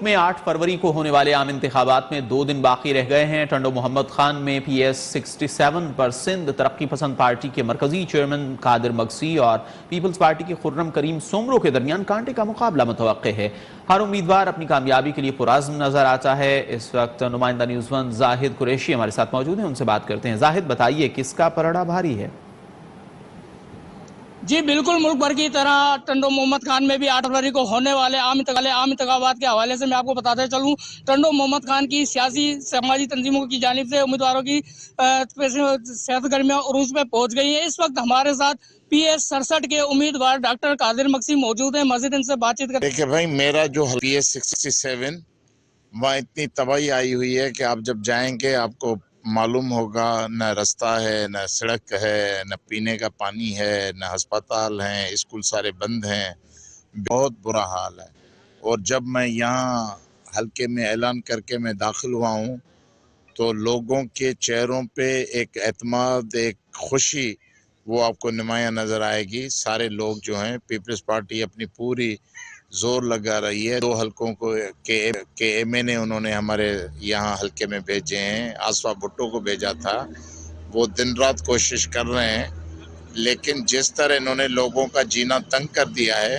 میں 8 فروری کو ہونے والے عام انتخابات میں 2 دن باقی رہ گئے ہیں۔ ٹنڈو محمد خان میں پی ایس 67 پر سندھ ترقی پسند پارٹی کے مرکزی چیئرمین قادر مگسی اور پیپلز پارٹی کے خرم کریم سومرو کے درمیان کانٹے کا مقابلہ متوقع ہے۔ ہر امیدوار اپنی کامیابی کے لیے پرعزم نظر آتا ہے۔ اس وقت نمائندہ نیوز ون زاہد قریشی ہمارے ساتھ موجود ہیں، ان سے بات کرتے ہیں۔ زاہد، بتائیے کس کا پلڑا بھاری ہے؟ جی بالکل، ملک بھر کی طرح ٹنڈو محمد خان میں بھی 8 فروری کو ہونے والے عام انتخابات کے حوالے سے میں آپ کو بتاتے چلوں، ٹنڈو محمد خان کی سیاسی سماجی تنظیموں کی جانب سے امیدواروں کی صحت گرمیاں عروج پہ پہنچ گئی ہیں۔ اس وقت ہمارے ساتھ پی ایس 67 کے امیدوار ڈاکٹر قادر مگسی موجود ہیں، مزید ان سے بات چیت کرتے ہیں۔ دیکھیں بھائی، میرا جو پی ایس 67 وہاں اتنی تباہی آئی ہوئی ہے کہ آپ جب جائیں گے آپ کو معلوم ہوگا، نہ رستہ ہے، نہ سڑک ہے، نہ پینے کا پانی ہے، نہ ہسپتال ہیں، اسکول سارے بند ہیں، بہت برا حال ہے۔ اور جب میں یہاں حلقے میں اعلان کر کے میں داخل ہوا ہوں تو لوگوں کے چہروں پہ ایک اعتماد، ایک خوشی وہ آپ کو نمایاں نظر آئے گی۔ سارے لوگ جو ہیں، پیپلز پارٹی اپنی پوری زور لگا رہی ہے۔ 2 حلقوں کو کے ایم این اے انہوں نے ہمارے یہاں حلقے میں بھیجے ہیں۔ آصفہ بھٹو کو بھیجا تھا، وہ دن رات کوشش کر رہے ہیں، لیکن جس طرح انہوں نے لوگوں کا جینا تنگ کر دیا ہے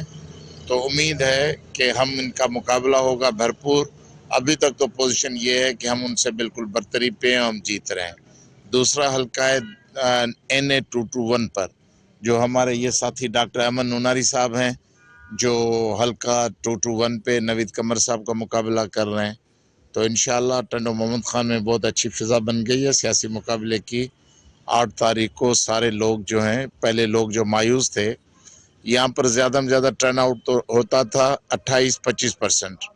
تو امید ہے کہ ہم ان کا مقابلہ ہوگا بھرپور۔ ابھی تک تو پوزیشن یہ ہے کہ ہم ان سے بالکل برتری پہ ہیں، ہم جیت رہے ہیں۔ دوسرا حلقہ ہے NA 221 پر، جو ہمارے یہ ساتھی ڈاکٹر امن نوناری صاحب ہیں، جو حلقہ 221 پہ نوید قمر صاحب کا مقابلہ کر رہے ہیں۔ تو انشاءاللہ ٹنڈو محمد خان میں بہت اچھی فضا بن گئی ہے سیاسی مقابلے کی۔ 8 تاریخ کو سارے لوگ جو ہیں، پہلے لوگ جو مایوس تھے، یہاں پر زیادہ میں زیادہ ٹرن آؤٹ تو ہوتا تھا 28-25%۔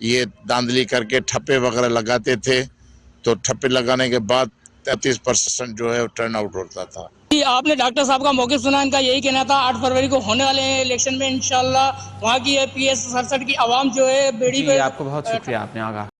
یہ داندلی کر کے ٹھپے وغیرہ لگاتے تھے، تو ٹھپے لگانے کے بعد 33% جو ہے ٹرن آؤٹ ہوتا تھا۔ جی، آپ نے ڈاکٹر صاحب کا موقف سنا، ان کا یہی کہنا تھا 8 فروری کو ہونے والے الیکشن میں انشاءاللہ وہاں کی پی ایس 67 کی عوام جو ہے بیڑی جی، پہ آپ کو بہت شکریہ، آپ نے آگاہ